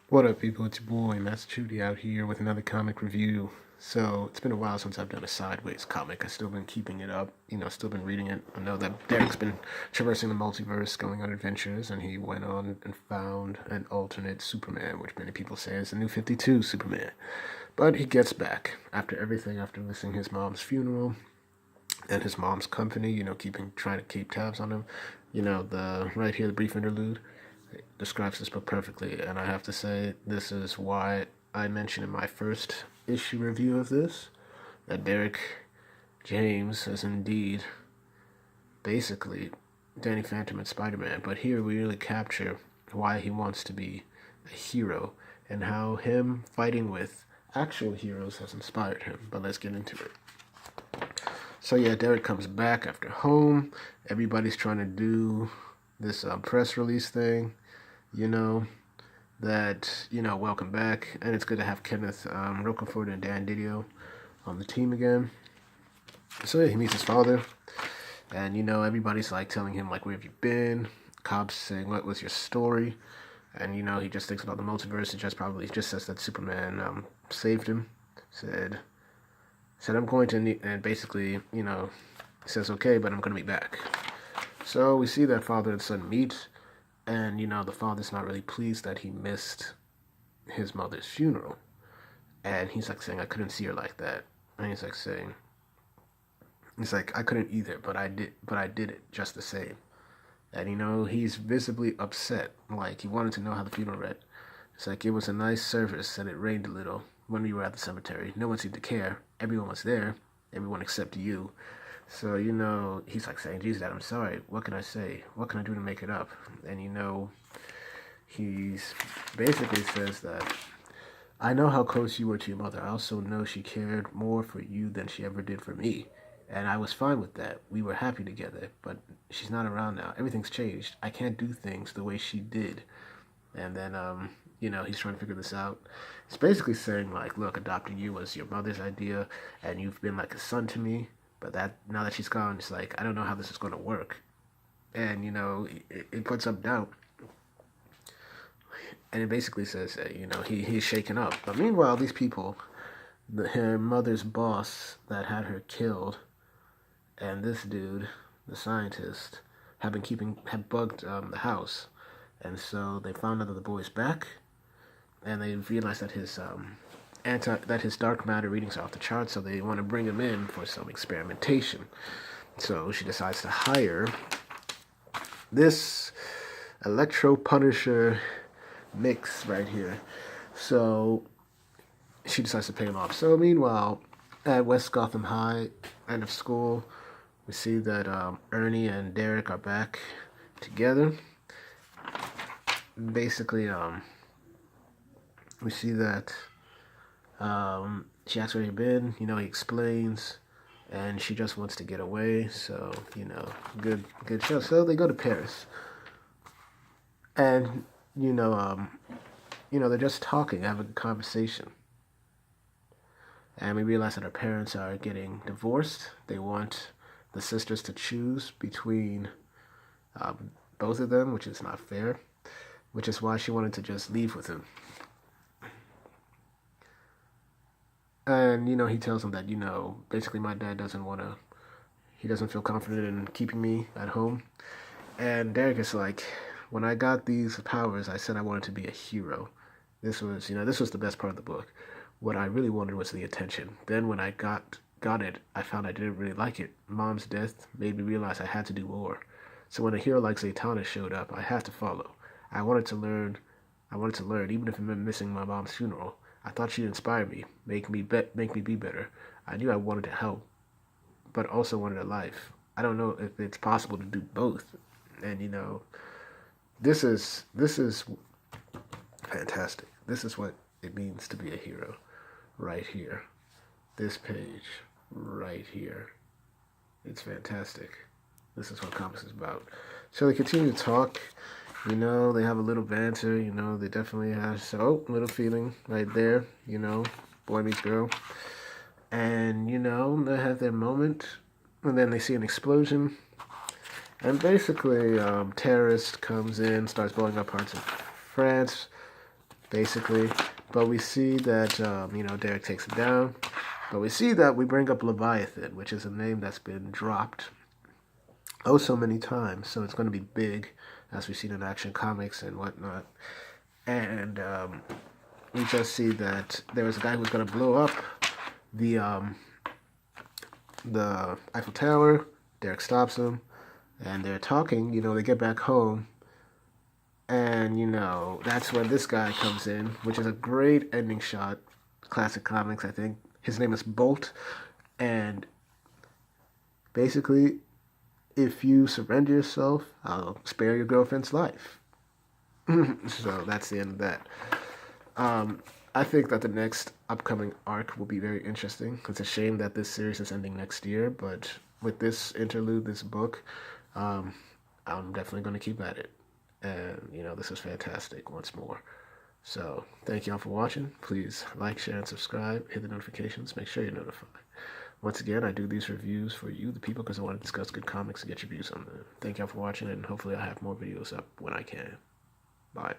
What up, people? It's your boy, Master Chudy, out here with another comic review. So, it's been a while since I've done a Sideways comic. I've still been keeping it up, still been reading it. I know that Derek's been traversing the multiverse, going on adventures, and he went on and found an alternate Superman, which many people say is the new 52 Superman. But he gets back after everything, after missing his mom's funeral and his mom's company, trying to keep tabs on him. The right here, the brief interlude describes this book perfectly, and I have to say, this is why I mentioned in my first issue review of this that Derek James is indeed basically Danny Phantom and Spider-Man, but here we really capture why he wants to be a hero and how him fighting with actual heroes has inspired him. But let's get into it. So yeah, Derek comes back after home. Everybody's trying to do this press release thing, you know, welcome back. And it's good to have Kenneth Rocafort and Dan Didio on the team again. So yeah, he meets his father. And, everybody's like telling him, like, where have you been? Cobb's saying, what was your story? And, he just thinks about the multiverse. He just says that Superman saved him. Said, I'm going to, and basically, says, okay, but I'm going to be back. So we see that father and son meet. And, the father's not really pleased that he missed his mother's funeral. And he's like saying, I couldn't see her like that. And he's like, I couldn't either, but I did it just the same. And, he's visibly upset. Like, he wanted to know how the funeral read. It's like, it was a nice service and it rained a little when we were at the cemetery. No one seemed to care. Everyone was there. Everyone except you. So, he's like saying, geez, Dad, I'm sorry. What can I say? What can I do to make it up? And, he's basically says that, I know how close you were to your mother. I also know she cared more for you than she ever did for me. And I was fine with that. We were happy together, but she's not around now. Everything's changed. I can't do things the way she did. And then, he's trying to figure this out. It's basically saying, like, look, adopting you was your mother's idea, and you've been like a son to me. But now that she's gone, it's like, I don't know how this is going to work. And, it puts up doubt. And it basically says that, he's shaken up. But meanwhile, these people, her mother's boss that had her killed, and this dude, the scientist, had bugged the house. And so they found out that the boy's back, and they realized that his dark matter readings are off the charts, so they want to bring him in for some experimentation. So she decides to hire this Electro Punisher mix right here. So she decides to pay him off. So meanwhile, at West Gotham High, end of school, we see that Ernie and Derek are back together. Basically, we see that she asks where he's been. He explains, and she just wants to get away. So, good show. So they go to Paris, and they're just talking, having a conversation. And we realize that her parents are getting divorced. They want the sisters to choose between both of them, which is not fair, which is why she wanted to just leave with him. And, he tells him that, basically my dad he doesn't feel confident in keeping me at home. And Derek is like, when I got these powers, I said I wanted to be a hero. This was the best part of the book. What I really wanted was the attention. Then when I got it, I found I didn't really like it. Mom's death made me realize I had to do more. So when a hero like Zatanna showed up, I had to follow. I wanted to learn, even if it meant missing my mom's funeral. I thought she'd inspire me, make me be better. I knew I wanted to help, but also wanted a life. I don't know if it's possible to do both. And this is fantastic. This is what it means to be a hero, right here. This page, right here. It's fantastic. This is what comics is about. So they continue to talk. They have a little banter. They definitely have little feeling right there. Boy meets girl. And, they have their moment. And then they see an explosion. And basically, terrorist comes in, starts blowing up parts of France. basically. But we see that, Derek takes it down. But we see that we bring up Leviathan, which is a name that's been dropped oh so many times. So it's going to be big, as we've seen in Action Comics and whatnot. And we just see that there was a guy who's going to blow up the Eiffel Tower. Derek stops him, and they're talking. They get back home, and that's when this guy comes in, which is a great ending shot. Classic comics, I think. His name is Bolt, and basically, if you surrender yourself, I'll spare your girlfriend's life. So that's the end of that. I think that the next upcoming arc will be very interesting. It's a shame that this series is ending next year, but with this interlude, this book, I'm definitely going to keep at it. And, this is fantastic once more. So, thank y'all for watching. Please like, share, and subscribe. Hit the notifications. Make sure you're notified. Once again, I do these reviews for you, the people, because I want to discuss good comics and get your views on them. Thank y'all for watching, and hopefully I'll have more videos up when I can. Bye.